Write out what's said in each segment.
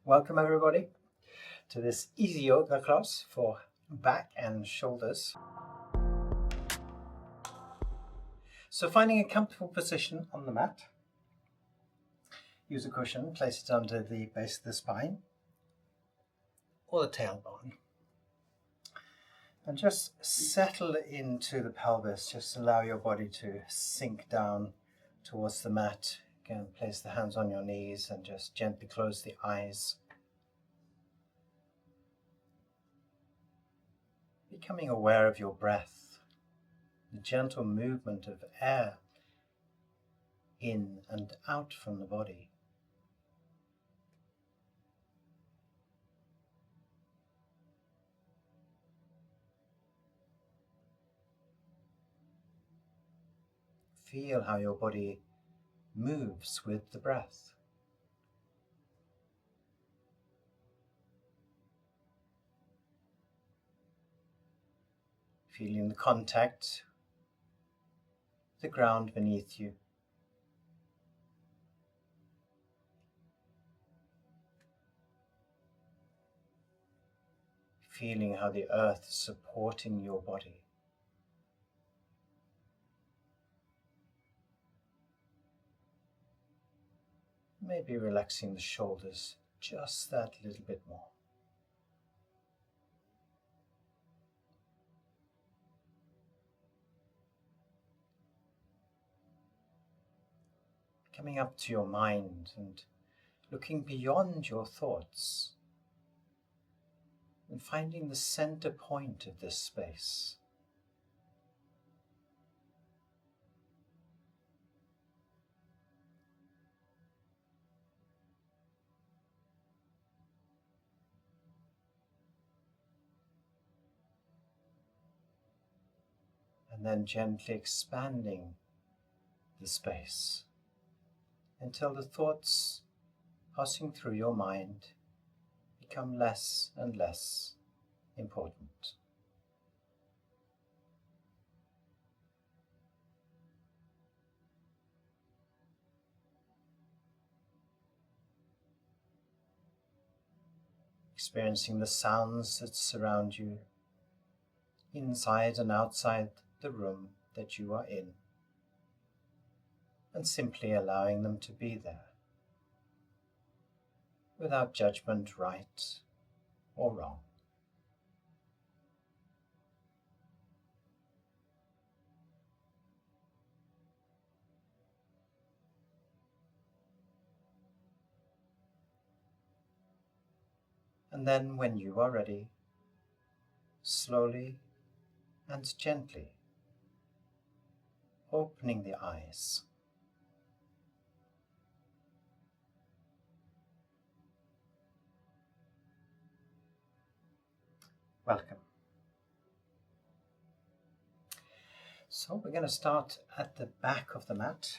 Welcome everybody to this easy yoga class for back and shoulders. So finding a comfortable position on the mat, use a cushion, place it under the base of the spine or the tailbone. And just settle into the pelvis, just allow your body to sink down towards the mat. Again, place the hands on your knees and just gently close the eyes. Becoming aware of your breath, the gentle movement of air in and out from the body. Feel how your body moves with the breath. Feeling the contact with the ground beneath you. Feeling how the earth is supporting your body. Maybe relaxing the shoulders just that little bit more. Coming up to your mind and looking beyond your thoughts and finding the center point of this space. And then gently expanding the space until the thoughts passing through your mind become less and less important. Experiencing the sounds that surround you, inside and outside the room that you are in, and simply allowing them to be there, without judgment, right or wrong. And then when you are ready, slowly and gently opening the eyes. Welcome. So we're going to start at the back of the mat.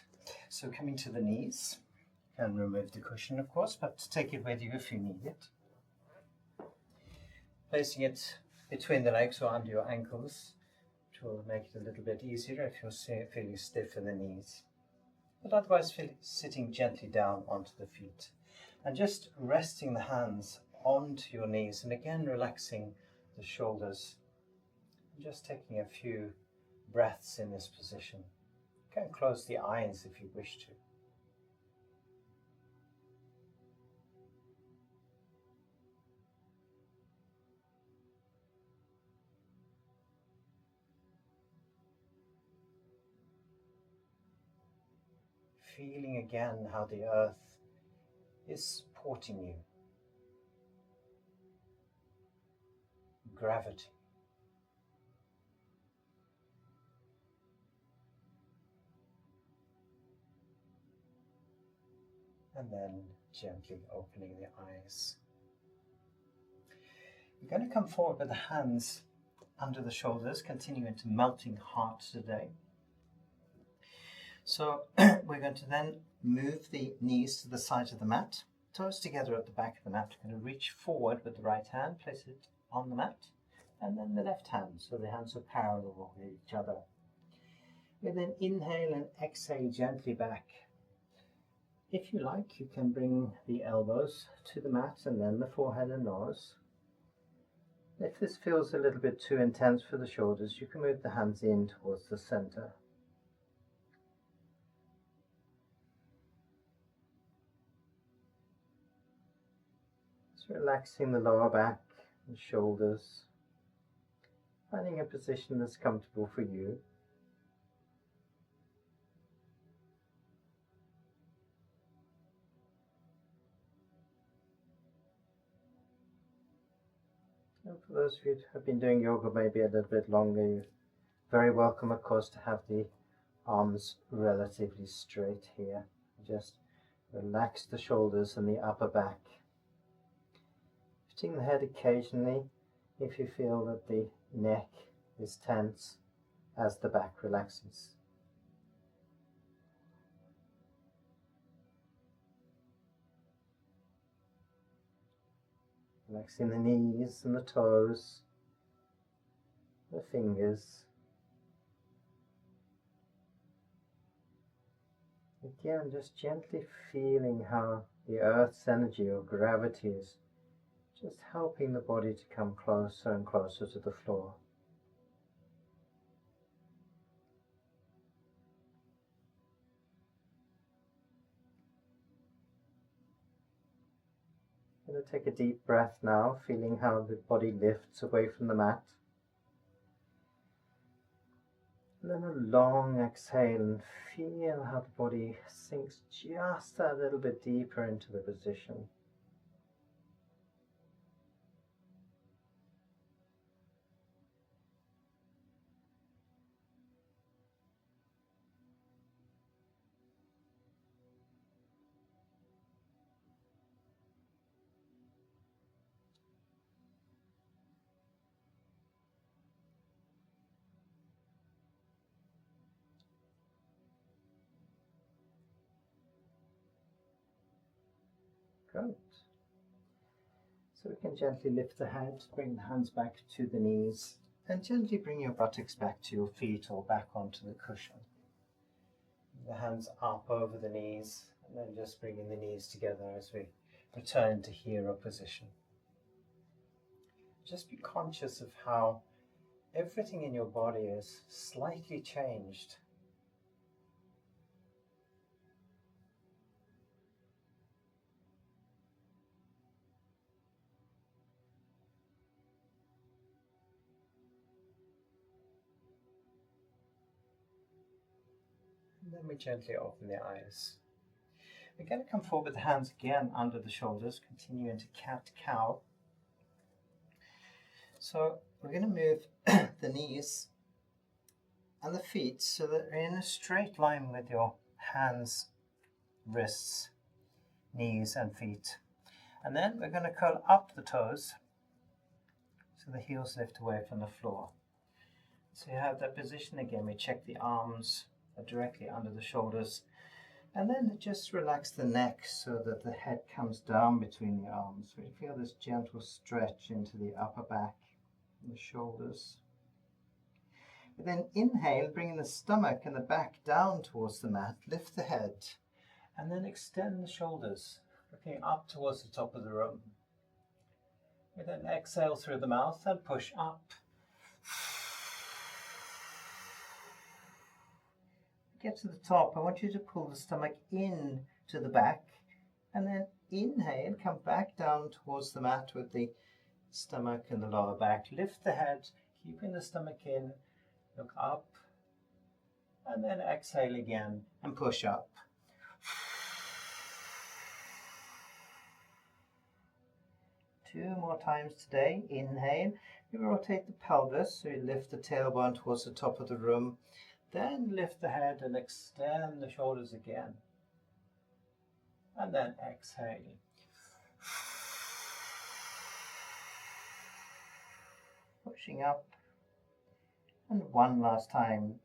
So coming to the knees, you can remove the cushion of course, but take it with you if you need it. Placing it between the legs or under your ankles, which will make it a little bit easier if you're feeling stiff in the knees. But otherwise sitting gently down onto the feet and just resting the hands onto your knees and again relaxing the shoulders. Just taking a few breaths in this position. You can close the eyes if you wish to. Feeling again how the earth is supporting you. Gravity. And then gently opening the eyes. You're going to come forward with the hands under the shoulders, continuing to melting heart today. So we're going to then move the knees to the side of the mat, toes together at the back of the mat. We're going to reach forward with the right hand, place it on the mat, and then the left hand, so the hands are parallel with each other. We then inhale and exhale gently back If you like, you can bring the elbows to the mat and then the forehead and nose. If this feels a little bit too intense for the shoulders, you can move the hands in towards the center. Just relaxing the lower back and shoulders, finding a position that's comfortable for you. And for those of you who have been doing yoga maybe a little bit longer, you're very welcome, of course, to have the arms relatively straight here. Just relax the shoulders and the upper back. Lifting the head occasionally if you feel that the neck is tense as the back relaxes. Relaxing the knees and the toes, the fingers. Again, just gently feeling how the earth's energy or gravity is just helping the body to come closer and closer to the floor. I'm going to take a deep breath now, feeling how the body lifts away from the mat. And then a long exhale and feel how the body sinks just a little bit deeper into the position. Good. So we can gently lift the head, bring the hands back to the knees, and gently bring your buttocks back to your feet or back onto the cushion. The hands up over the knees, and then just bringing the knees together as we return to hero position. Just be conscious of how everything in your body is slightly changed. And then we gently open the eyes. We're going to come forward with the hands again under the shoulders, continue into cat-cow. So we're going to move the knees and the feet so that they're in a straight line with your hands, wrists, knees and feet. And then we're going to curl up the toes so the heels lift away from the floor. So you have that position again. We check the arms are directly under the shoulders. And then just relax the neck so that the head comes down between the arms. We feel this gentle stretch into the upper back and the shoulders. And then inhale, bringing the stomach and the back down towards the mat. Lift the head and then extend the shoulders, looking up towards the top of the room. We then exhale through the mouth and push up. Get to the top, I want you to pull the stomach in to the back and then inhale, come back down towards the mat with the stomach and the lower back. Lift the head, keeping the stomach in, look up and then exhale again and push up. Two more times today. Inhale, you rotate the pelvis so you lift the tailbone towards the top of the room. Then lift the head and extend the shoulders again. And then exhale. Pushing up. And one last time.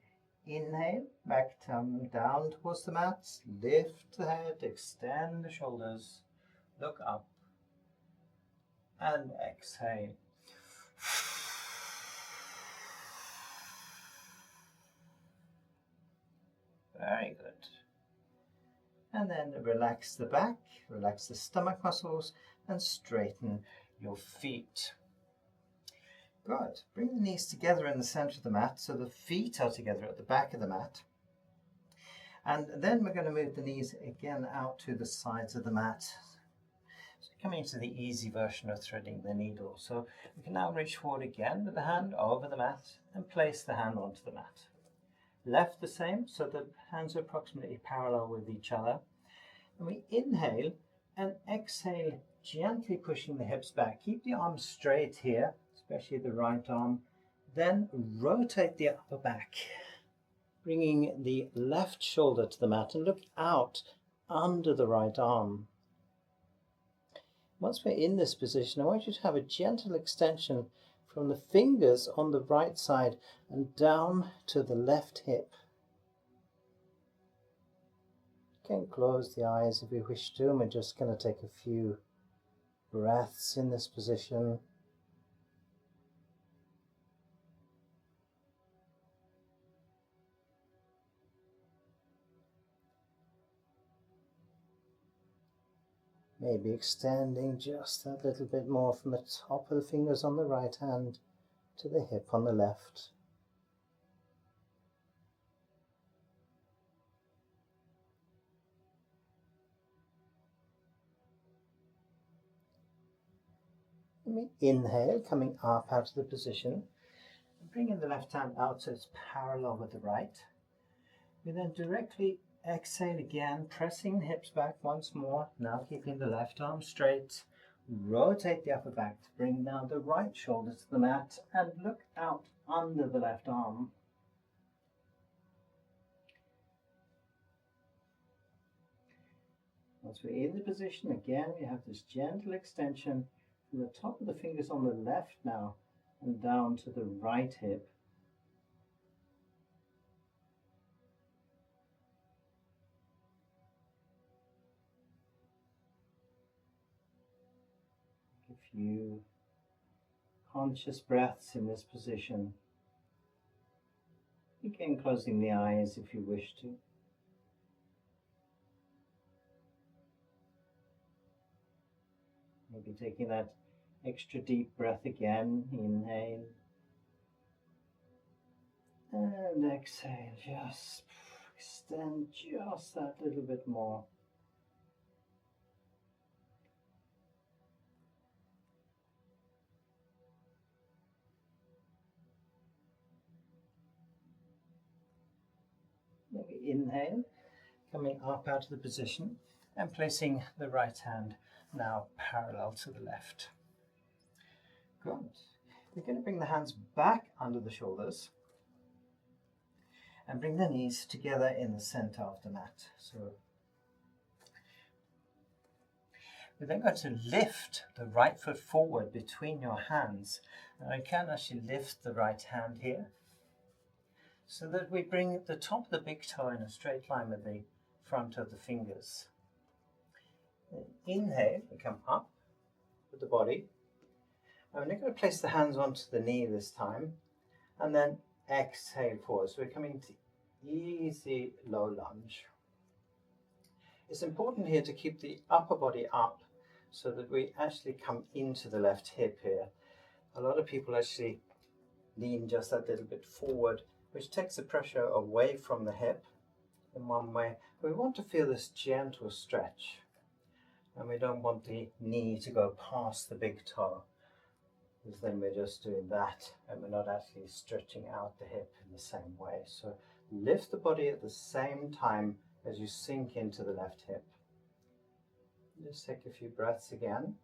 Inhale, back down towards the mat. Lift the head, extend the shoulders. Look up. And exhale. Very good. And then relax the back, relax the stomach muscles, and straighten your feet. Good. Bring the knees together in the center of the mat so the feet are together at the back of the mat. And then we're going to move the knees again out to the sides of the mat. So coming to the easy version of threading the needle. So we can now reach forward again with the hand over the mat and place the hand onto the mat. Left the same, so the hands are approximately parallel with each other. And we inhale and exhale, gently pushing the hips back. Keep the arms straight here, especially the right arm. Then rotate the upper back, bringing the left shoulder to the mat and look out under the right arm. Once we're in this position, I want you to have a gentle extension from the fingers on the right side and down to the left hip. You can close the eyes if you wish to, and we're just going to take a few breaths in this position. Maybe extending just that little bit more from the top of the fingers on the right hand to the hip on the left. Let me inhale, coming up out of the position, and bringing the left hand out so it's parallel with the right. We then directly exhale again, pressing the hips back once more, now keeping the left arm straight. Rotate the upper back to bring now the right shoulder to the mat and look out under the left arm. Once we're in the position again, we have this gentle extension from the top of the fingers on the left now and down to the right hip. A few conscious breaths in this position. Again, closing the eyes if you wish to. Maybe taking that extra deep breath again. Inhale and exhale. Just extend just that little bit more. Maybe inhale, coming up out of the position and placing the right hand now parallel to the left. Good. We're going to bring the hands back under the shoulders and bring the knees together in the center of the mat. So we're then going to lift the right foot forward between your hands. And I can actually lift the right hand here so that we bring the top of the big toe in a straight line with the front of the fingers. Inhale, we come up with the body. And we're going to place the hands onto the knee this time, and then exhale forward. So we're coming to easy low lunge. It's important here to keep the upper body up so that we actually come into the left hip here. A lot of people actually lean just that little bit forward, which takes the pressure away from the hip in one way. We want to feel this gentle stretch, and we don't want the knee to go past the big toe, because then we're just doing that and we're not actually stretching out the hip in the same way. So lift the body at the same time as you sink into the left hip. Just take a few breaths again.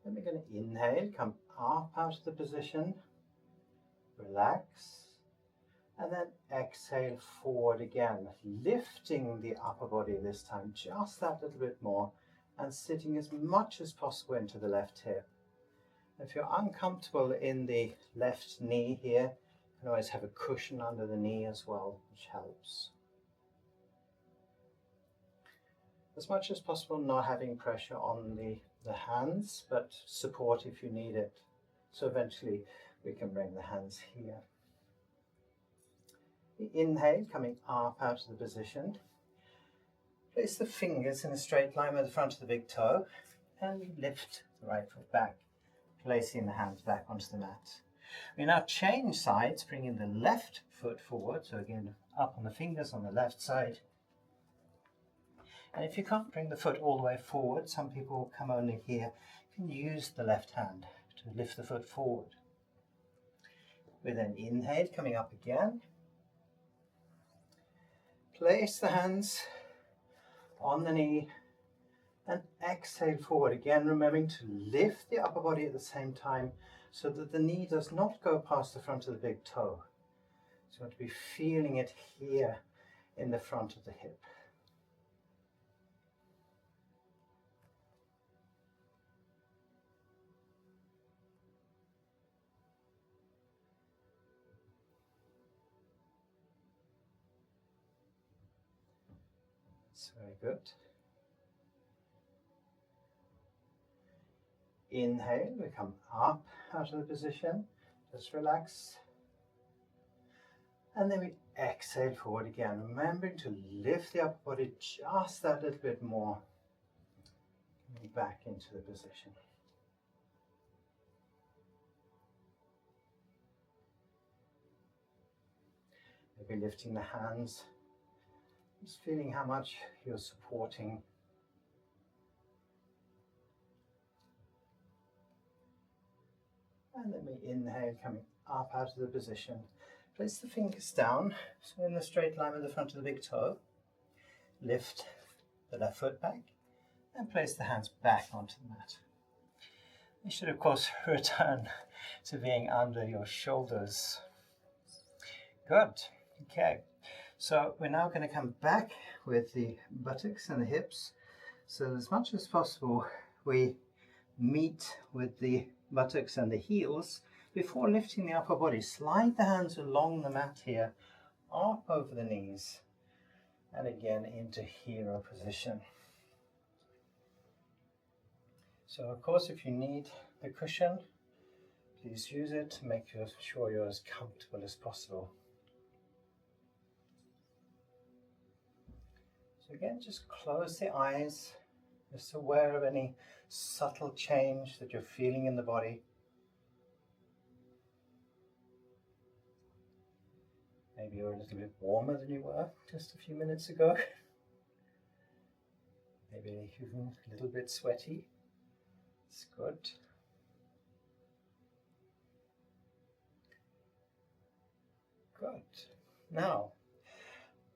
Then we're going to inhale, come up out of the position, relax, and then exhale forward again, lifting the upper body this time, just that little bit more, and sitting as much as possible into the left hip. If you're uncomfortable in the left knee here, you can always have a cushion under the knee as well, which helps. As much as possible, not having pressure on the hands, but support if you need it. So eventually we can bring the hands here. Inhale, coming up out of the position. Place the fingers in a straight line with the front of the big toe and lift the right foot back, placing the hands back onto the mat. We now change sides, bringing the left foot forward. So again, up on the fingers on the left side. And if you can't bring the foot all the way forward, some people come only here, you can use the left hand to lift the foot forward. With an inhale, coming up again. Place the hands on the knee and exhale forward. Again, remembering to lift the upper body at the same time so that the knee does not go past the front of the big toe. So you want to be feeling it here in the front of the hip. That's very good. Inhale, we come up out of the position, just relax. And then we exhale forward again, remembering to lift the upper body just that little bit more. Coming back into the position. Maybe lifting the hands, just feeling how much you're supporting. And then we inhale, coming up out of the position. Place the fingers down, so in the straight line with the front of the big toe. Lift the left foot back and place the hands back onto the mat. You should, of course, return to being under your shoulders. Good. Okay. So we're now going to come back with the buttocks and the hips. So as much as possible, we meet with the buttocks and the heels before lifting the upper body. Slide the hands along the mat here, up over the knees, and again into hero position. So of course, if you need the cushion, please use it to make sure you're as comfortable as possible. So again, just close the eyes, just aware of any subtle change that you're feeling in the body. Maybe you're a little bit warmer than you were just a few minutes ago. Maybe even a little bit sweaty. It's good. Good. Now,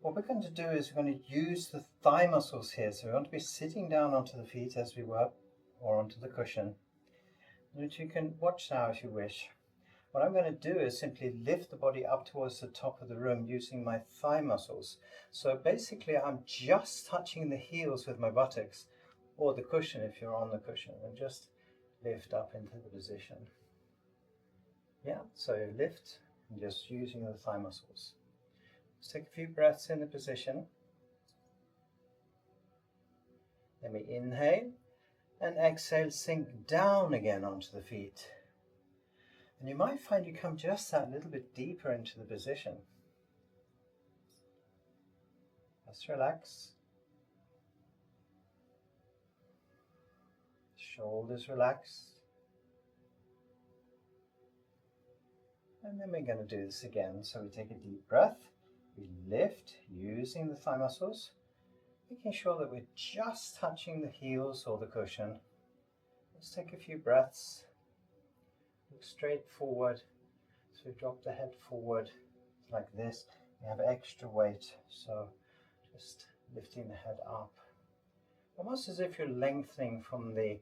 what we're going to do is we're going to use the thigh muscles here. So we want to be sitting down onto the feet as we were, or onto the cushion, which you can watch now if you wish. What I'm going to do is simply lift the body up towards the top of the room using my thigh muscles. So basically I'm just touching the heels with my buttocks, or the cushion if you're on the cushion, and just lift up into the position. Yeah, so lift and just using the thigh muscles. Let's take a few breaths in the position. Then we inhale and exhale, sink down again onto the feet. And you might find you come just that little bit deeper into the position. Just relax. Shoulders relax. And then we're going to do this again. So we take a deep breath. We lift using the thigh muscles, making sure that we're just touching the heels or the cushion. Let's take a few breaths. Look straight forward. So we drop the head forward like this. We have extra weight, so just lifting the head up. Almost as if you're lengthening from the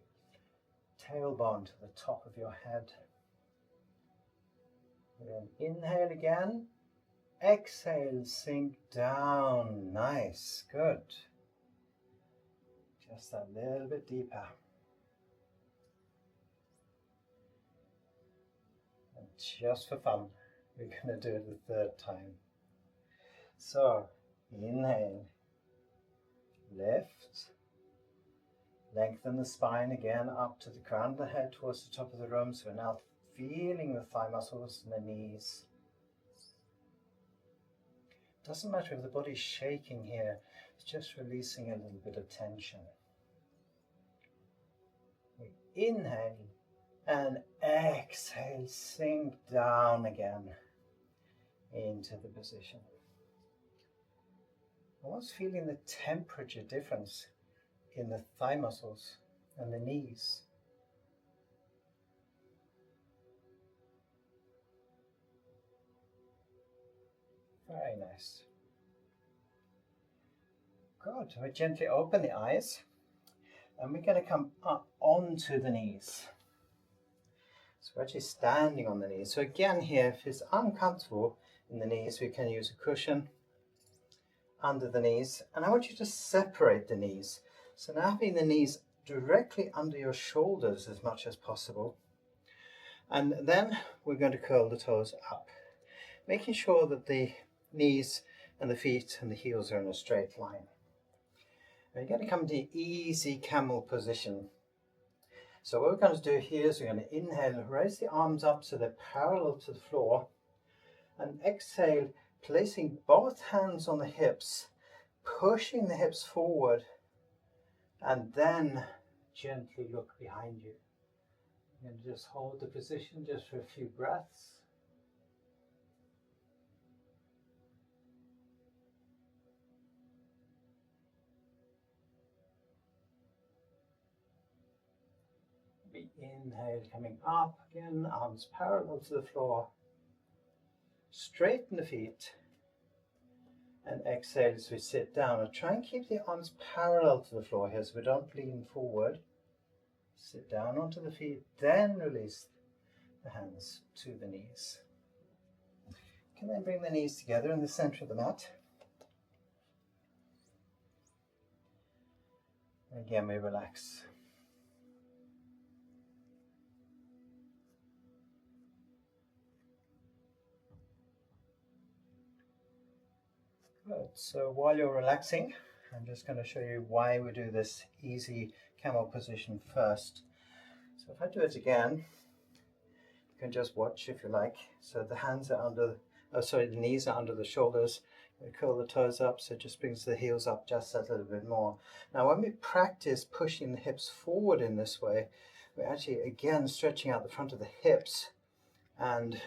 tailbone to the top of your head. And then inhale again. Exhale, sink down. Nice, good. Just that little bit deeper. And just for fun, we're going to do it the third time. So, inhale, lift, lengthen the spine again up to the crown of the head towards the top of the room. So we're now feeling the thigh muscles and the knees. Doesn't matter if the body's shaking here, it's just releasing a little bit of tension. We inhale and exhale, sink down again into the position. Almost feeling the temperature difference in the thigh muscles and the knees. Very nice. Good. We gently open the eyes and we're going to come up onto the knees. So we're actually standing on the knees. So again here, if it's uncomfortable in the knees, we can use a cushion under the knees. And I want you to separate the knees. So now having the knees directly under your shoulders as much as possible. And then we're going to curl the toes up, making sure that the knees and the feet and the heels are in a straight line. And you're going to come to easy camel position. So what we're going to do here is we're going to inhale, raise the arms up so they're parallel to the floor, and exhale, placing both hands on the hips, pushing the hips forward, and then gently look behind you. And just hold the position just for a few breaths. We inhale, coming up again, arms parallel to the floor. Straighten the feet. And exhale as we sit down. And try and keep the arms parallel to the floor here so we don't lean forward. Sit down onto the feet, then release the hands to the knees. You can then bring the knees together in the center of the mat. And again, we relax. Good. So while you're relaxing, I'm just going to show you why we do this easy camel position first. So if I do it again, you can just watch if you like. So the hands are under, the knees are under the shoulders. We curl the toes up, so it just brings the heels up just a little bit more. Now when we practice pushing the hips forward in this way, we're actually again stretching out the front of the hips, and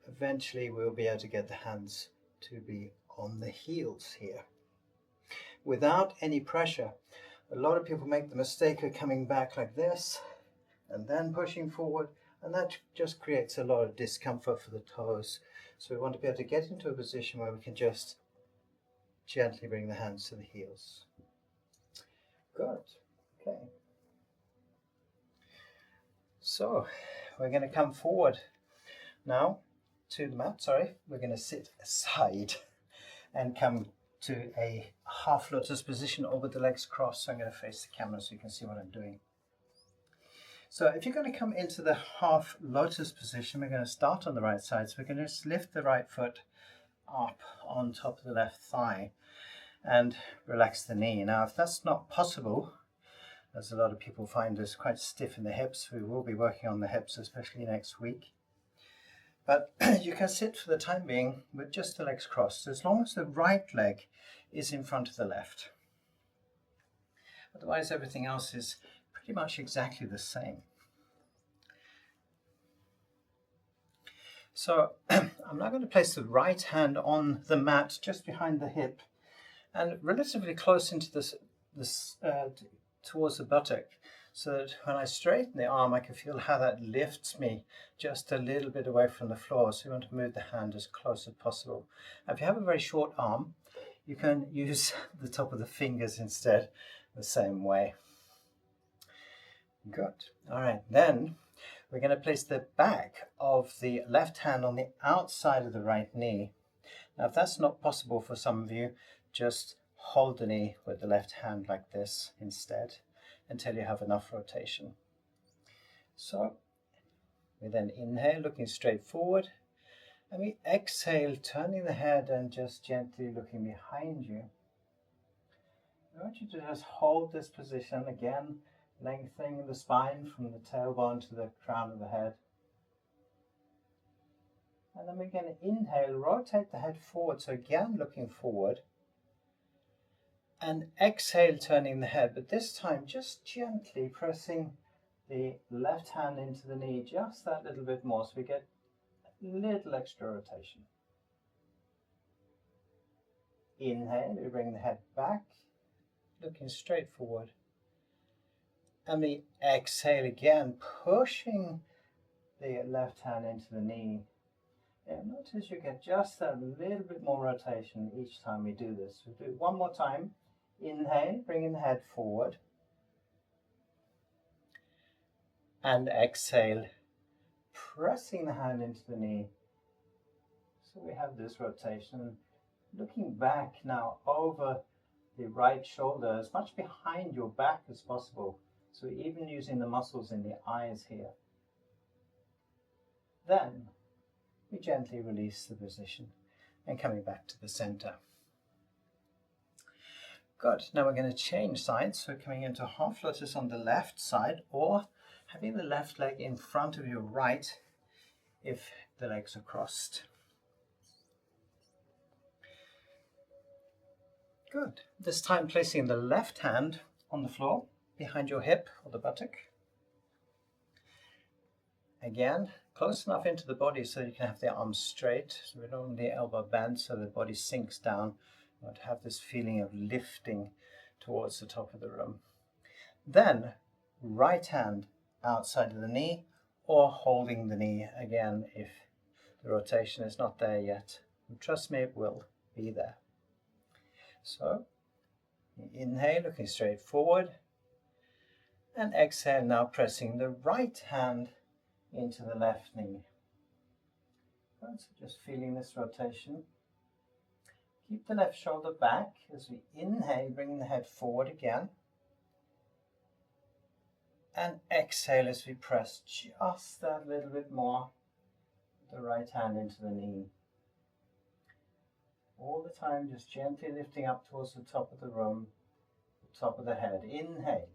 eventually we'll be able to get the hands to be on the heels here without any pressure. A lot of people make the mistake of coming back like this and then pushing forward, and that just creates a lot of discomfort for the toes. So we want to be able to get into a position where we can just gently bring the hands to the heels. Good. Okay. So we're going to come forward now to the mat. We're going to sit aside and come to a half lotus position over the legs crossed. So I'm going to face the camera so you can see what I'm doing. So if you're going to come into the half lotus position, we're going to start on the right side. So we're going to just lift the right foot up on top of the left thigh and relax the knee. Now, if that's not possible, as a lot of people find us quite stiff in the hips, we will be working on the hips, especially next week. But you can sit for the time being with just the legs crossed, as long as the right leg is in front of the left. Otherwise, everything else is pretty much exactly the same. So I'm now going to place the right hand on the mat just behind the hip and relatively close into towards the buttock, so that when I straighten the arm, I can feel how that lifts me just a little bit away from the floor. So you want to move the hand as close as possible. Now, if you have a very short arm, you can use the top of the fingers instead, the same way. Good. All right, then we're going to place the back of the left hand on the outside of the right knee. Now, if that's not possible for some of you, just hold the knee with the left hand like this instead until you have enough rotation. So we then inhale, looking straight forward, and we exhale, turning the head and just gently looking behind you. I want you to just hold this position again, lengthening the spine from the tailbone to the crown of the head. And then we're going to inhale, rotate the head forward, so again looking forward. And exhale, turning the head, but this time just gently pressing the left hand into the knee, just that little bit more, so we get a little extra rotation. Inhale, we bring the head back, looking straight forward. And we exhale again, pushing the left hand into the knee. And notice you get just a little bit more rotation each time we do this. We'll do it one more time. Inhale, bringing the head forward. And exhale, pressing the hand into the knee. So we have this rotation. Looking back now over the right shoulder, as much behind your back as possible. So even using the muscles in the eyes here. Then we gently release the position and coming back to the center. Good. Now we're going to change sides. So coming into half lotus on the left side, or having the left leg in front of your right if the legs are crossed. Good. This time placing the left hand on the floor behind your hip or the buttock. Again, close enough into the body so you can have the arms straight, so we don't want the elbow bent so the body sinks down. You want to have this feeling of lifting towards the top of the room. Then, right hand outside of the knee or holding the knee again if the rotation is not there yet. And trust me, it will be there. So, inhale, looking straight forward. And exhale, now pressing the right hand into the left knee. Right, so just feeling this rotation. Keep the left shoulder back as we inhale, bringing the head forward again. And exhale as we press just that little bit more, the right hand into the knee. All the time, just gently lifting up towards the top of the room, the top of the head. Inhale.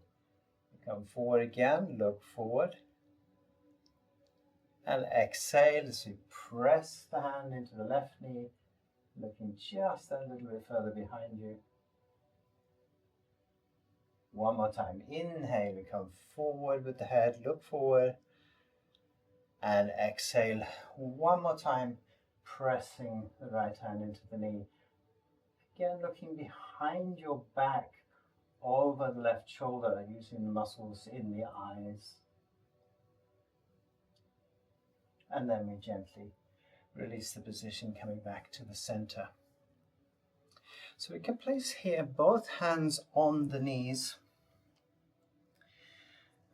Come forward again, look forward. And exhale as we press the hand into the left knee, looking just a little bit further behind you. One more time. Inhale, we come forward with the head, look forward. And exhale. One more time, pressing the right hand into the knee. Again, looking behind your back, over the left shoulder, using the muscles in the eyes. And then we gently release the position, coming back to the center. So we can place here both hands on the knees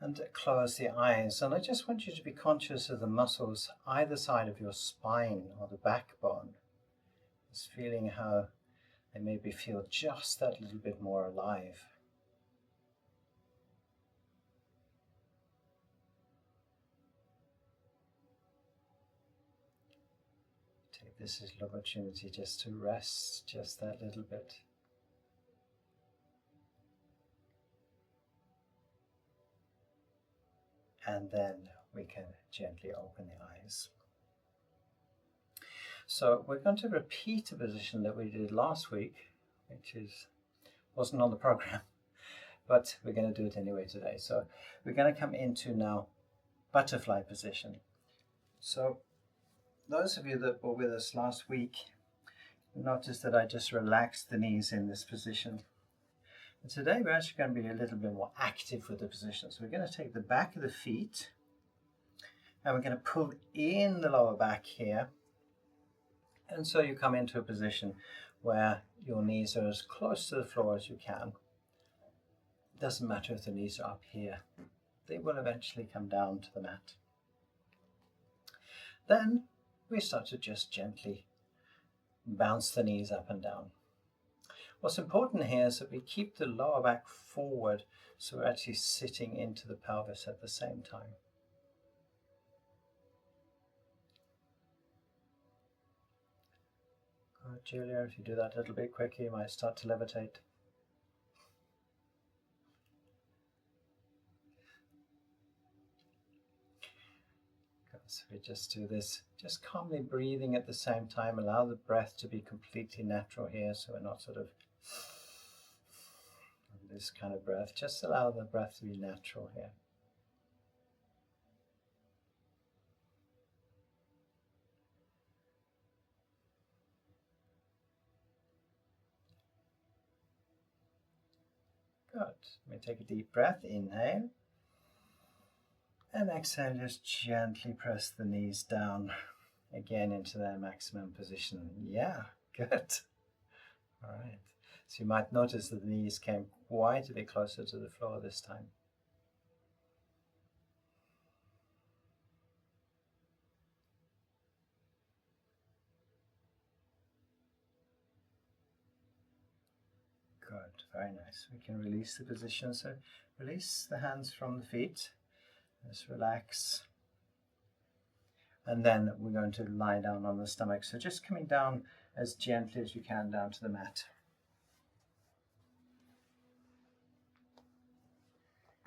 and close the eyes. And I just want you to be conscious of the muscles either side of your spine or the backbone. Just feeling how they maybe feel just that little bit more alive. Take this as an opportunity just to rest just that little bit. And then we can gently open the eyes. So we're going to repeat a position that we did last week, which wasn't on the program, but we're going to do it anyway today. So we're going to come into now butterfly position. So those of you that were with us last week noticed that I just relaxed the knees in this position. And today we're actually going to be a little bit more active with the position. So we're going to take the back of the feet and we're going to pull in the lower back here. And so you come into a position where your knees are as close to the floor as you can. It doesn't matter if the knees are up here. They will eventually come down to the mat. Then we start to just gently bounce the knees up and down. What's important here is that we keep the lower back forward, so we're actually sitting into the pelvis at the same time. Good, Julia, if you do that a little bit quicker, you might start to levitate. Good. we just do this, just calmly breathing at the same time. Allow the breath to be completely natural here, so we're not sort of this kind of breath. Just allow the breath to be natural here. Good. Let me take a deep breath. Inhale. And exhale, just gently press the knees down again into their maximum position. Yeah, good. All right. So you might notice that the knees came quite a bit closer to the floor this time. Good, very nice. We can release the position. So release the hands from the feet. Just relax. And then we're going to lie down on the stomach. So just coming down as gently as you can down to the mat.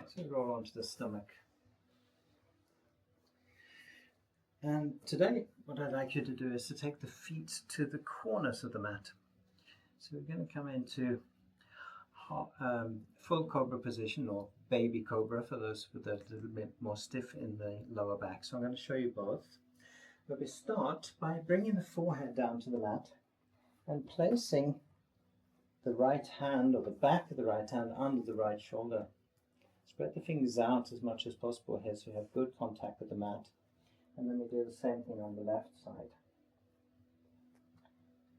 So roll onto the stomach. And today, what I'd like you to do is to take the feet to the corners of the mat. So we're going to come into full Cobra position, or baby Cobra for those that are a little bit more stiff in the lower back. So I'm going to show you both. But we start by bringing the forehead down to the mat and placing the right hand, or the back of the right hand, under the right shoulder. Spread the fingers out as much as possible here so you have good contact with the mat. And then we do the same thing on the left side.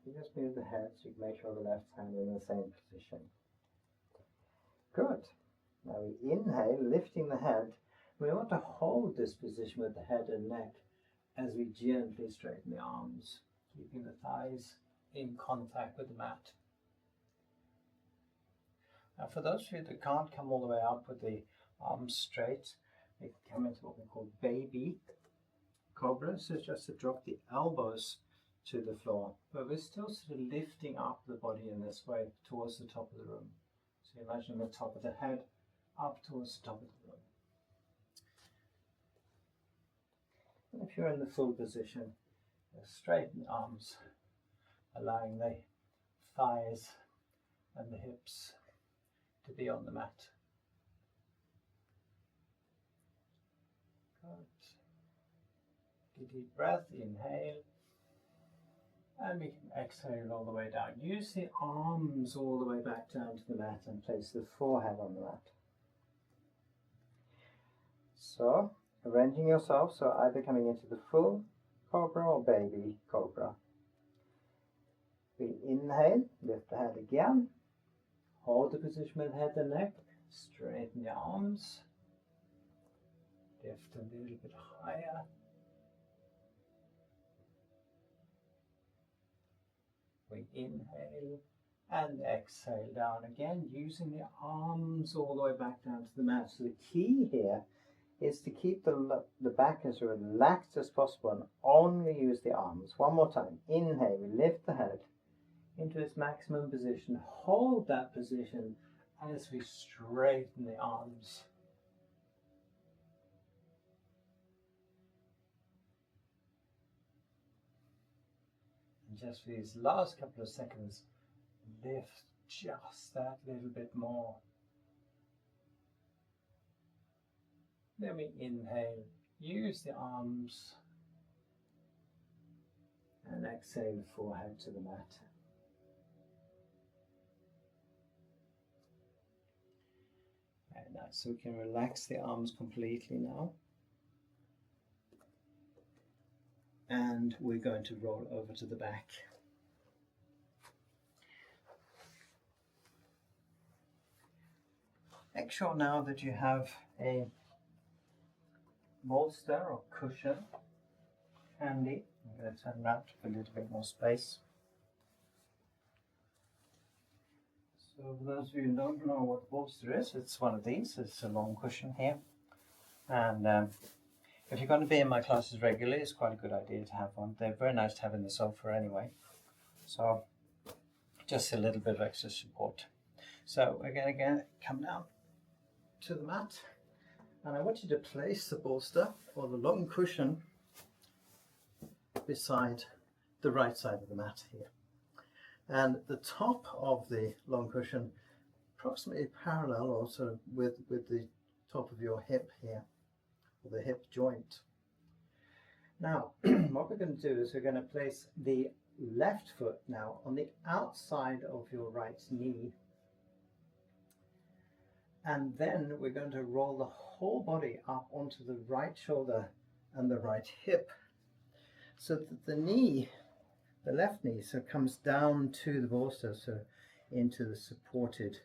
You just move the head so you can make sure the left hand is in the same position. Good. Now we inhale, lifting the head. We want to hold this position with the head and neck as we gently straighten the arms, keeping the thighs in contact with the mat. Now for those of you that can't come all the way up with the arms straight, you can come into what we call baby Cobra. So just to drop the elbows to the floor, but we're still sort of lifting up the body in this way towards the top of the room. So imagine the top of the head up towards the top of the room. And if you're in the full position, straighten the arms, allowing the thighs and the hips to be on the mat. Good. A deep breath, inhale. And we can exhale all the way down. Use the arms all the way back down to the mat and place the forehead on the mat. So, arranging yourself, so either coming into the full Cobra or baby Cobra. We inhale, lift the head again. Hold the position with the head and neck. Straighten the arms. Lift a little bit higher. We inhale and exhale down again, using the arms all the way back down to the mat. So the key here is to keep the back as relaxed as possible and only use the arms. One more time. Inhale, we lift the head into its maximum position. Hold that position as we straighten the arms. Just for these last couple of seconds, lift just that little bit more. Then we inhale, use the arms, and exhale the forehead to the mat. Very nice. So we can relax the arms completely now. And we're going to roll over to the back. Make sure now that you have a bolster or cushion handy. I'm going to turn around for a little bit more space. So for those of you who don't know what a bolster is, it's one of these. It's a long cushion here. And if you're going to be in my classes regularly, it's quite a good idea to have one. They're very nice to have in the sofa anyway. So just a little bit of extra support. So again, come down to the mat. And I want you to place the bolster or the long cushion beside the right side of the mat here. And the top of the long cushion approximately parallel also with the top of your hip here, or the hip joint. Now, what we're going to do is we're going to place the left foot now on the outside of your right knee, and then we're going to roll the whole body up onto the right shoulder and the right hip, so that the knee, the left knee, so comes down to the bolster, so into the supported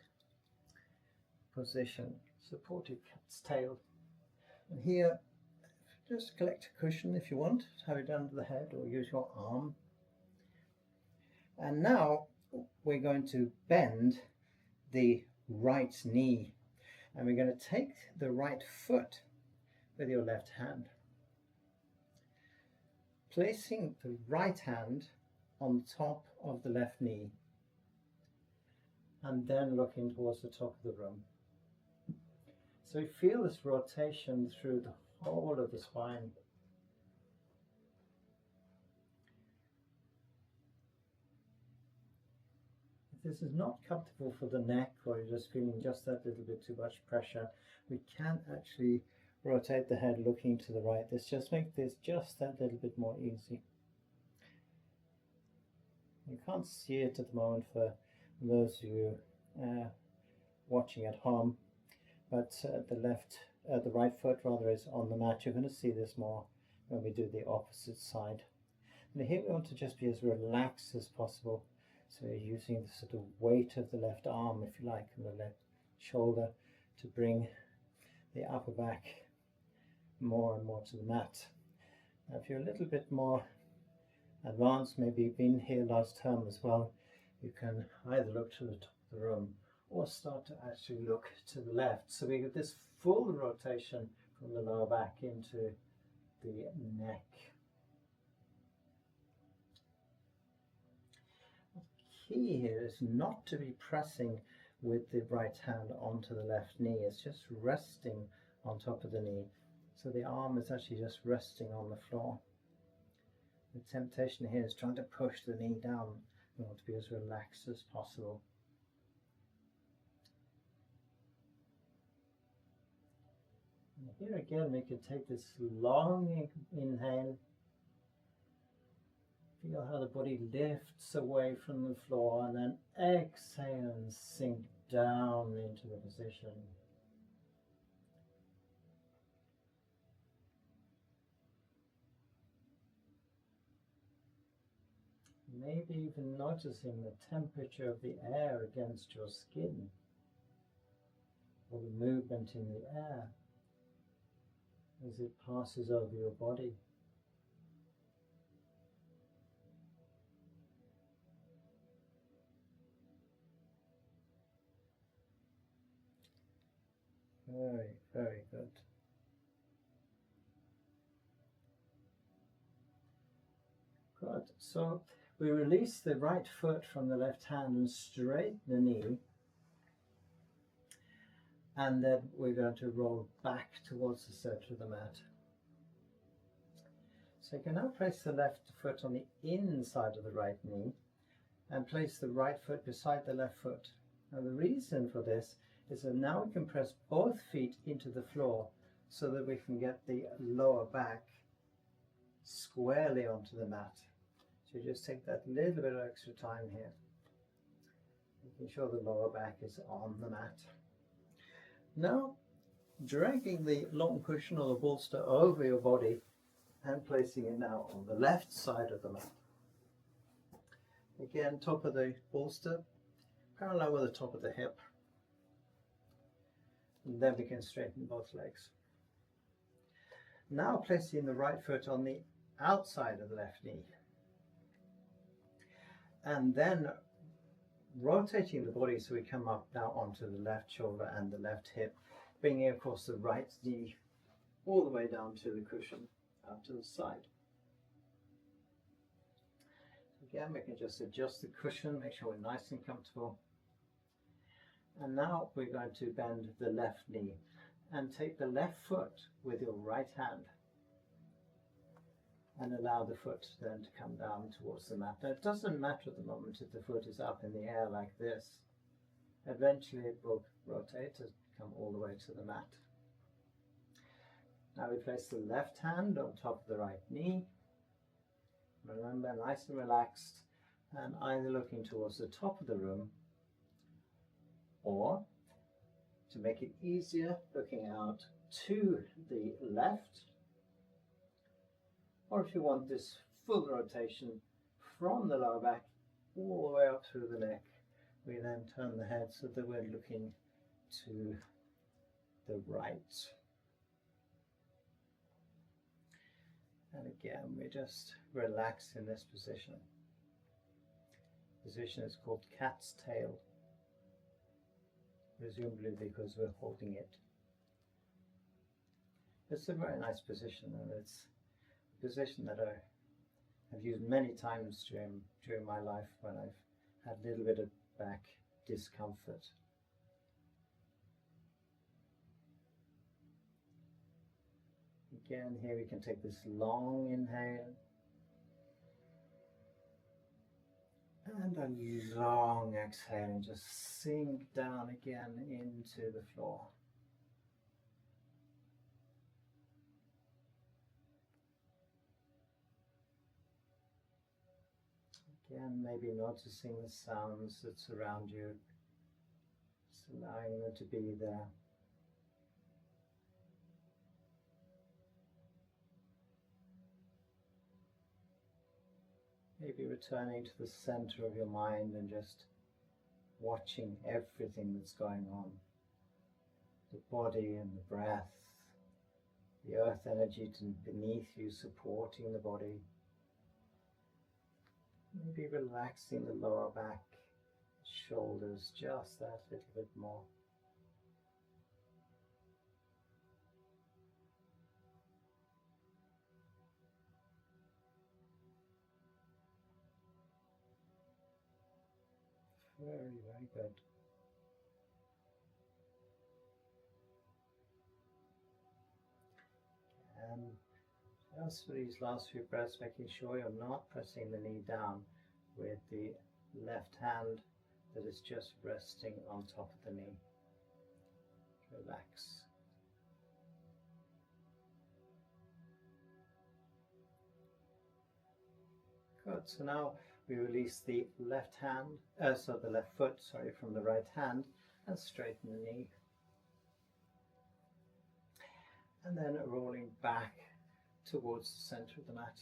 position, supported cat's tail. And here, just collect a cushion if you want, have it under the head or use your arm. And now we're going to bend the right knee, and we're going to take the right foot with your left hand, placing the right hand on top of the left knee, and then looking towards the top of the room. So you feel this rotation through the whole of the spine. If this is not comfortable for the neck, or you're just feeling just that little bit too much pressure, we can actually rotate the head looking to the right. This just makes this just that little bit more easy. You can't see it at the moment for those of you watching at home, but the right foot rather is on the mat. You're going to see this more when we do the opposite side. And here we want to just be as relaxed as possible. So you're using the sort of weight of the left arm, if you like, and the left shoulder to bring the upper back more and more to the mat. Now, if you're a little bit more advanced, maybe you've been here last term as well, you can either look to the top of the room or start to actually look to the left. So we get this full rotation from the lower back into the neck. The key here is not to be pressing with the right hand onto the left knee. It's just resting on top of the knee. So the arm is actually just resting on the floor. The temptation here is trying to push the knee down. We want to be as relaxed as possible. And here again, we can take this long inhale. Feel how the body lifts away from the floor, and then exhale and sink down into the position. Maybe even noticing the temperature of the air against your skin, or the movement in the air as it passes over your body. Very, very good. Good. So we release the right foot from the left hand and straighten the knee. And then we're going to roll back towards the center of the mat. So you can now place the left foot on the inside of the right knee and place the right foot beside the left foot. Now the reason for this is that now we can press both feet into the floor so that we can get the lower back squarely onto the mat. So you just take that little bit of extra time here, making sure the lower back is on the mat. Now, dragging the long cushion or the bolster over your body and placing it now on the left side of the mat. Again, top of the bolster, parallel with the top of the hip. And then we can straighten both legs. Now placing the right foot on the outside of the left knee. And then rotating the body so we come up now onto the left shoulder and the left hip, bringing across the right knee all the way down to the cushion, out to the side. Again, we can just adjust the cushion, make sure we're nice and comfortable. And now we're going to bend the left knee and take the left foot with your right hand and allow the foot then to come down towards the mat. Now it doesn't matter at the moment if the foot is up in the air like this. Eventually it will rotate and come all the way to the mat. Now we place the left hand on top of the right knee. Remember, nice and relaxed, and either looking towards the top of the room, or to make it easier, looking out to the left. Or if you want this full rotation from the lower back all the way up through the neck, we then turn the head so that we're looking to the right. And again, we just relax in this position. Position is called cat's tail, presumably because we're holding it. It's a very nice position, and it's a position that I've used many times during my life when I've had a little bit of back discomfort. Again, here we can take this long inhale and a long exhale, and just sink down again into the floor. Again, maybe noticing the sounds that surround you, just allowing them to be there. Maybe returning to the center of your mind and just watching everything that's going on. The body and the breath, the earth energy beneath you supporting the body. Maybe relaxing the lower back, shoulders, just that little bit more. Very, very good. And just for these last few breaths, making sure you're not pressing the knee down with the left hand that is just resting on top of the knee. Relax. Good. So now we release the left foot from the right hand and straighten the knee. And then rolling back towards the center of the mat.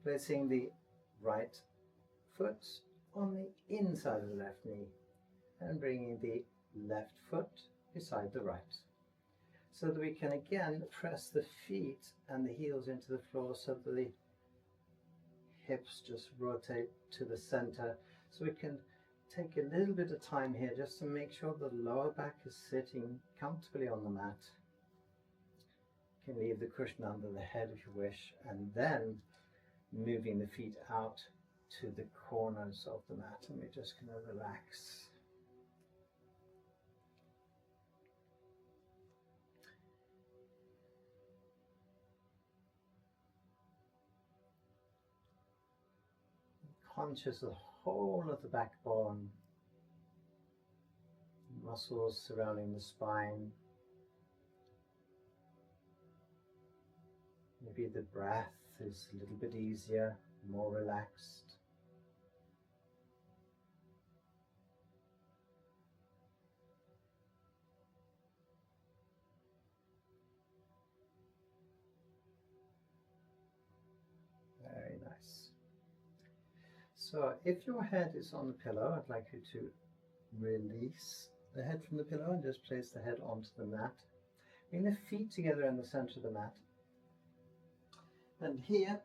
Placing the right foot on the inside of the left knee and bringing the left foot beside the right. So that we can again press the feet and the heels into the floor so that the hips just rotate to the center. So we can take a little bit of time here just to make sure the lower back is sitting comfortably on the mat. You can leave the cushion under the head if you wish, and then moving the feet out to the corners of the mat, and we're just going to relax. Conscious of the whole of the backbone, muscles surrounding the spine. Maybe the breath is a little bit easier, more relaxed. Very nice. So if your head is on the pillow, I'd like you to release the head from the pillow and just place the head onto the mat. Bring the feet together in the center of the mat. And here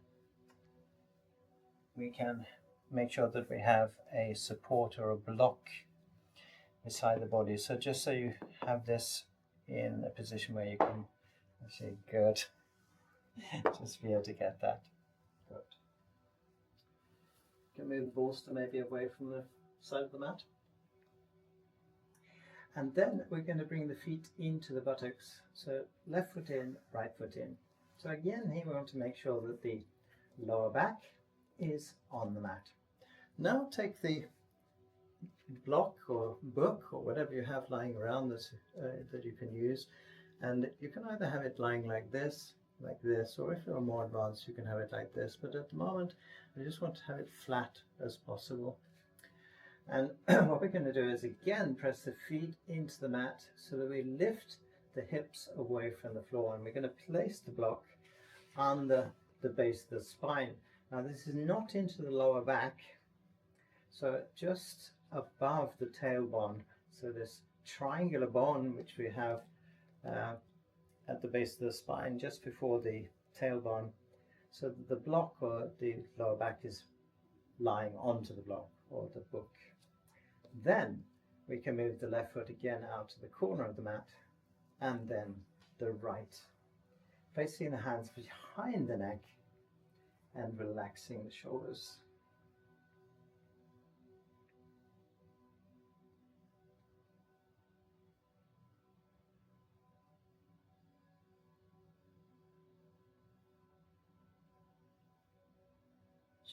we can make sure that we have a support or a block beside the body. So just so you have this in a position where you can actually, good, just be able to get that. Good. You can move the bolster maybe away from the side of the mat. And then we're going to bring the feet into the buttocks. So left foot in, right foot in. So again, here we want to make sure that the lower back is on the mat. Now take the block or book or whatever you have lying around that you can use, and you can either have it lying like this, or if you're more advanced you can have it like this, but at the moment I just want to have it flat as possible. And what we're going to do is again press the feet into the mat so that we lift the hips away from the floor, and we're going to place the block under the base of the spine. Now this is not into the lower back, so just above the tailbone, so this triangular bone which we have at the base of the spine just before the tailbone, so that the block or the lower back is lying onto the block or the book. Then we can move the left foot again out to the corner of the mat, and then the right, placing the hands behind the neck and relaxing the shoulders.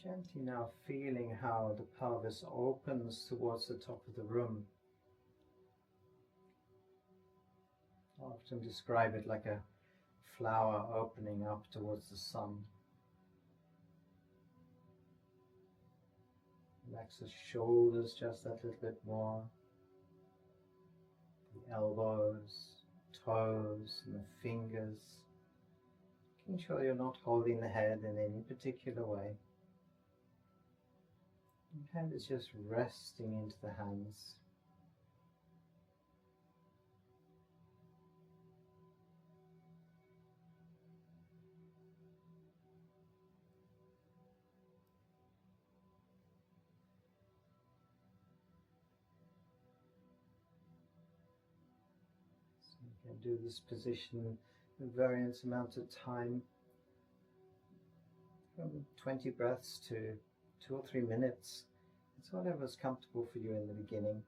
Gently now feeling how the pelvis opens towards the top of the room. I often describe it like a flower opening up towards the sun. Relax the shoulders just that little bit more. The elbows, toes, and the fingers. Making sure you're not holding the head in any particular way. The head is just resting into the hands. So you can do this position a various amount of time, from 20 breaths to 2 or 3 minutes. It's whatever's comfortable for you in the beginning.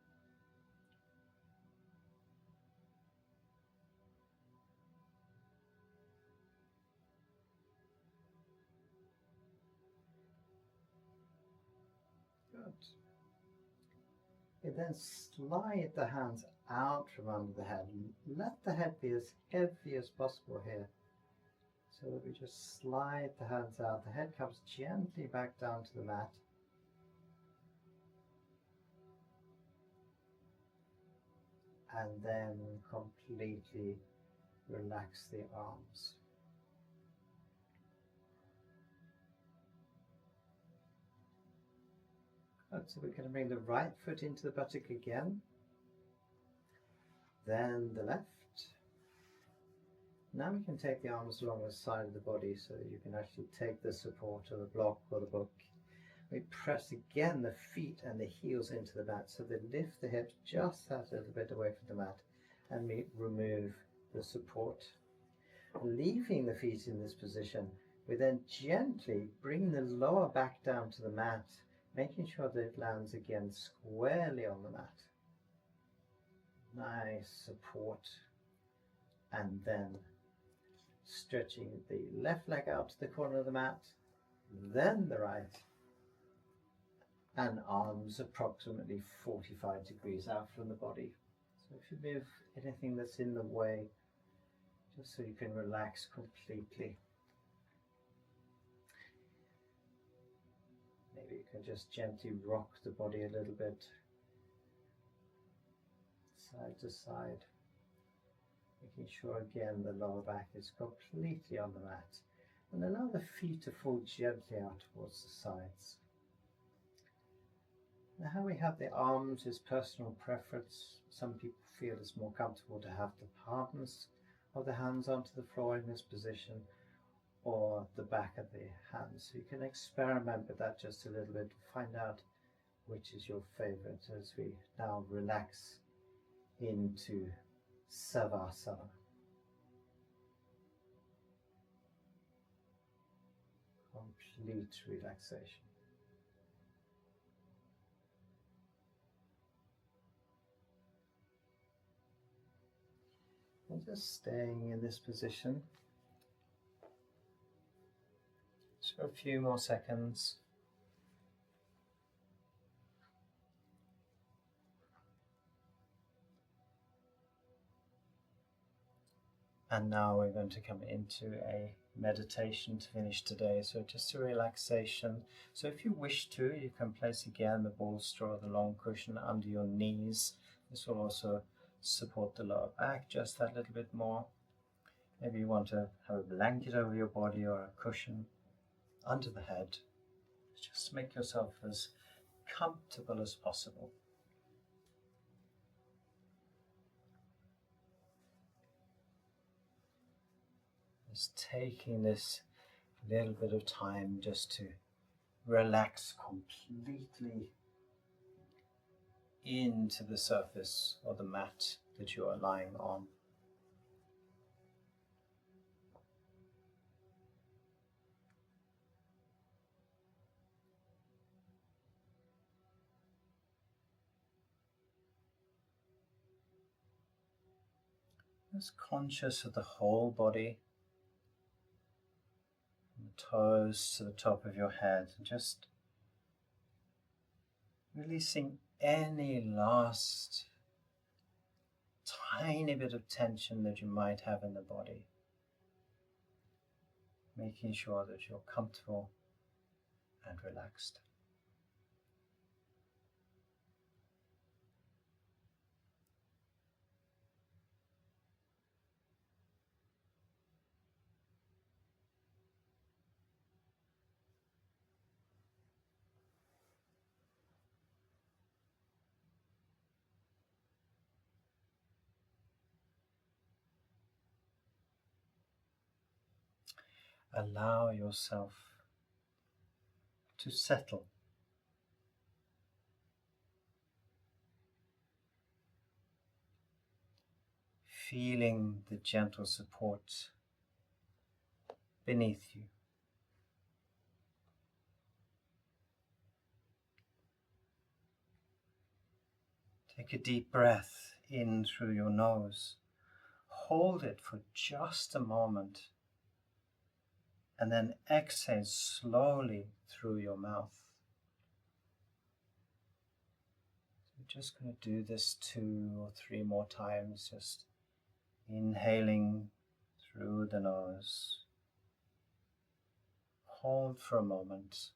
Good. You then slide the hands out from under the head. Let the head be as heavy as possible here. So that we just slide the hands out. The head comes gently back down to the mat. And then completely relax the arms. Good. So we're going to bring the right foot into the buttock again. Then the left. Now we can take the arms along the side of the body so that you can actually take the support of the block or the book. We press again the feet and the heels into the mat, so they lift the hips just that little bit away from the mat, and we remove the support. Leaving the feet in this position, we then gently bring the lower back down to the mat, making sure that it lands again squarely on the mat. Nice support. And then stretching the left leg out to the corner of the mat, then the right, and arms approximately 45 degrees out from the body. So if you move anything that's in the way, just so you can relax completely. Maybe you can just gently rock the body a little bit, side to side. Making sure again the lower back is completely on the mat, and allow the feet to fall gently out towards the sides. Now how we have the arms is personal preference. Some people feel it's more comfortable to have the palms of the hands onto the floor in this position, or the back of the hands. So you can experiment with that just a little bit to find out which is your favorite as we now relax into Savasana. Complete relaxation. And just staying in this position. So a few more seconds. And now we're going to come into a meditation to finish today. So just a relaxation. So if you wish to, you can place again the bolster or the long cushion under your knees. This will also support the lower back just that little bit more. Maybe you want to have a blanket over your body or a cushion under the head. Just make yourself as comfortable as possible. Just taking this little bit of time just to relax completely into the surface or the mat that you are lying on. Just conscious of the whole body, from the toes to the top of your head, and just releasing any last tiny bit of tension that you might have in the body. Making sure that you're comfortable and relaxed. Allow yourself to settle. Feeling the gentle support beneath you. Take a deep breath in through your nose. Hold it for just a moment. And then exhale slowly through your mouth. So we're just going to do this 2 or 3 more times, just inhaling through the nose. Hold for a moment.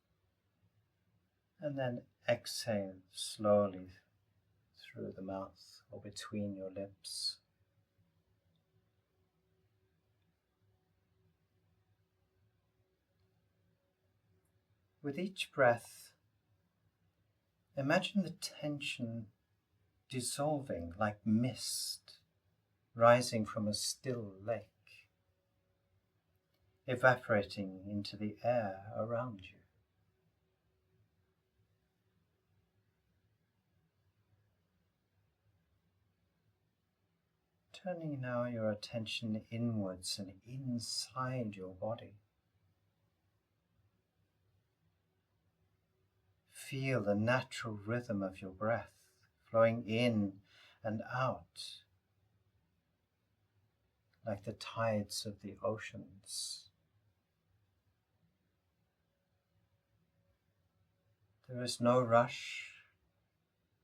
And then exhale slowly through the mouth or between your lips. With each breath, imagine the tension dissolving like mist rising from a still lake, evaporating into the air around you. Turning now your attention inwards and inside your body. Feel the natural rhythm of your breath flowing in and out like the tides of the oceans. There is no rush,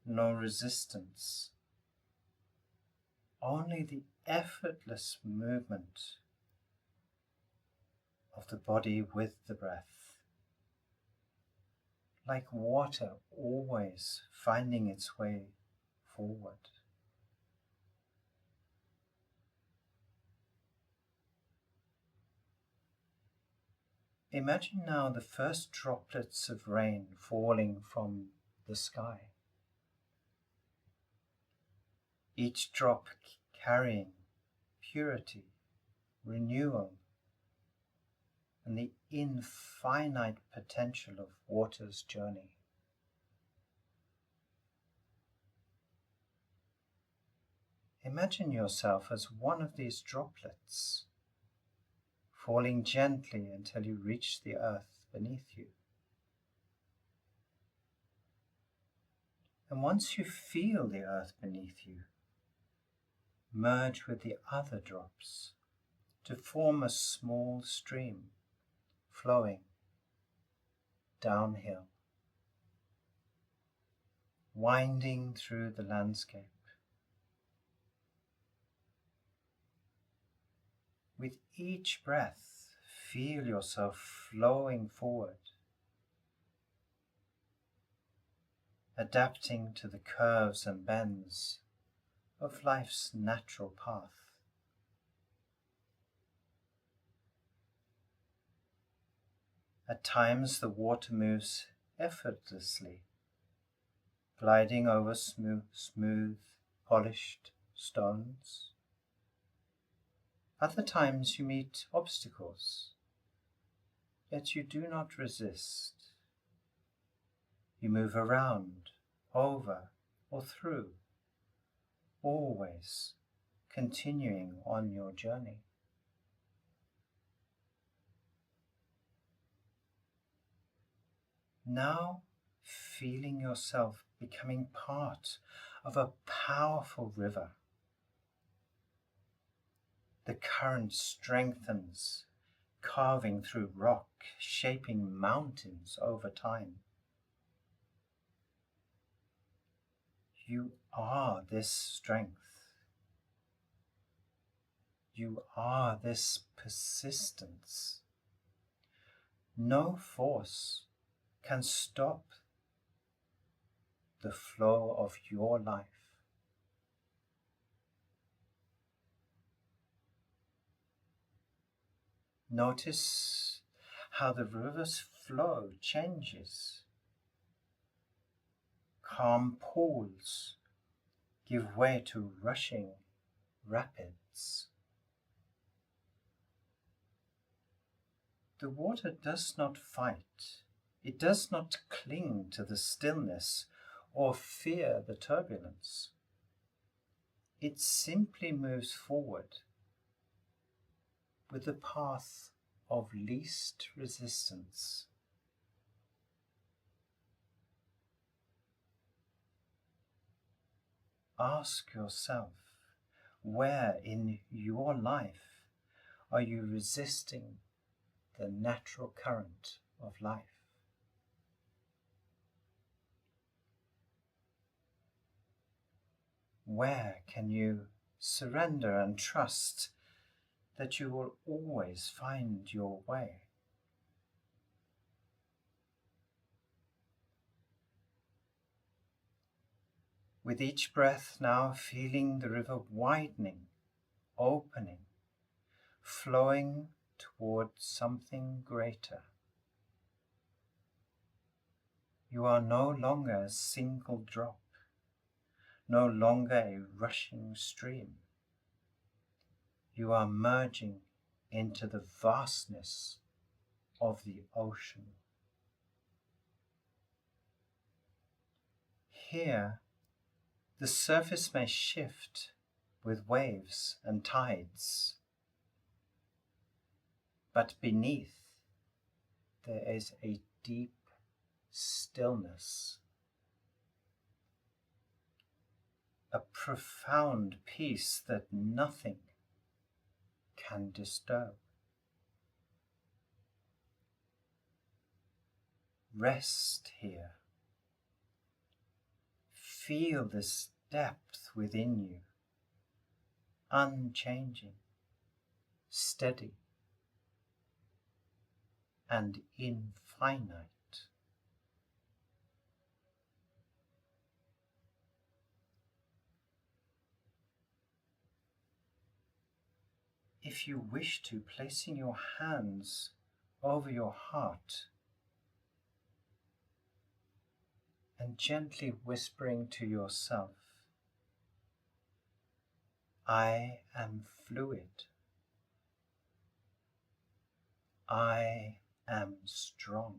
no resistance, only the effortless movement of the body with the breath. Like water always finding its way forward. Imagine now the first droplets of rain falling from the sky. Each drop carrying purity, renewal, and the infinite potential of water's journey. Imagine yourself as one of these droplets, falling gently until you reach the earth beneath you. And once you feel the earth beneath you, merge with the other drops to form a small stream flowing downhill, winding through the landscape. With each breath, feel yourself flowing forward, adapting to the curves and bends of life's natural path. At times the water moves effortlessly, gliding over smooth, polished stones. Other times you meet obstacles, yet you do not resist. You move around, over, or through, always continuing on your journey. Now, feeling yourself becoming part of a powerful river. The current strengthens, carving through rock, shaping mountains over time. You are this strength. You are this persistence. No force can stop the flow of your life. Notice how the river's flow changes. Calm pools give way to rushing rapids. The water does not fight. It does not cling to the stillness or fear the turbulence. It simply moves forward with the path of least resistance. Ask yourself, where in your life are you resisting the natural current of life? Where can you surrender and trust that you will always find your way? With each breath now, feeling the river widening, opening, flowing toward something greater. You are no longer a single drop, no longer a rushing stream. You are merging into the vastness of the ocean. Here, the surface may shift with waves and tides, but beneath there is a deep stillness, a profound peace that nothing can disturb. Rest here. Feel this depth within you, unchanging, steady, and infinite. If you wish to, placing your hands over your heart and gently whispering to yourself, I am fluid. I am strong.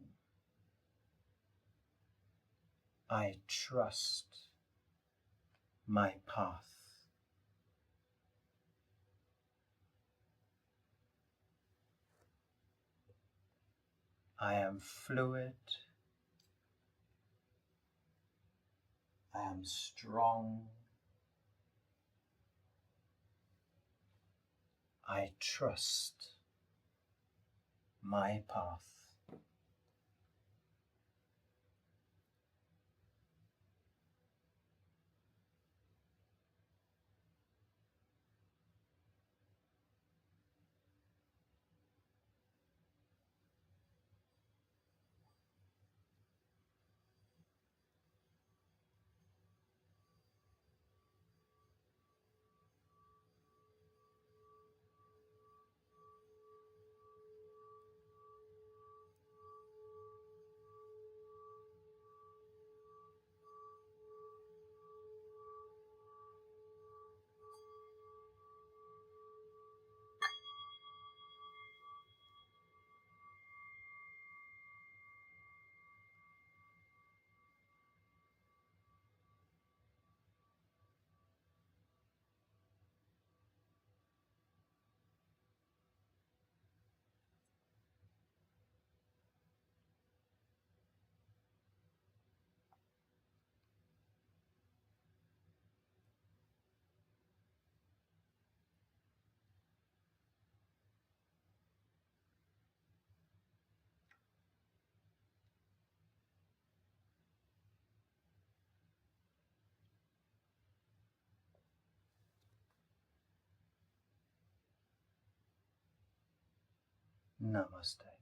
I trust my path. I am fluid. I am strong. I trust my path. Namaste.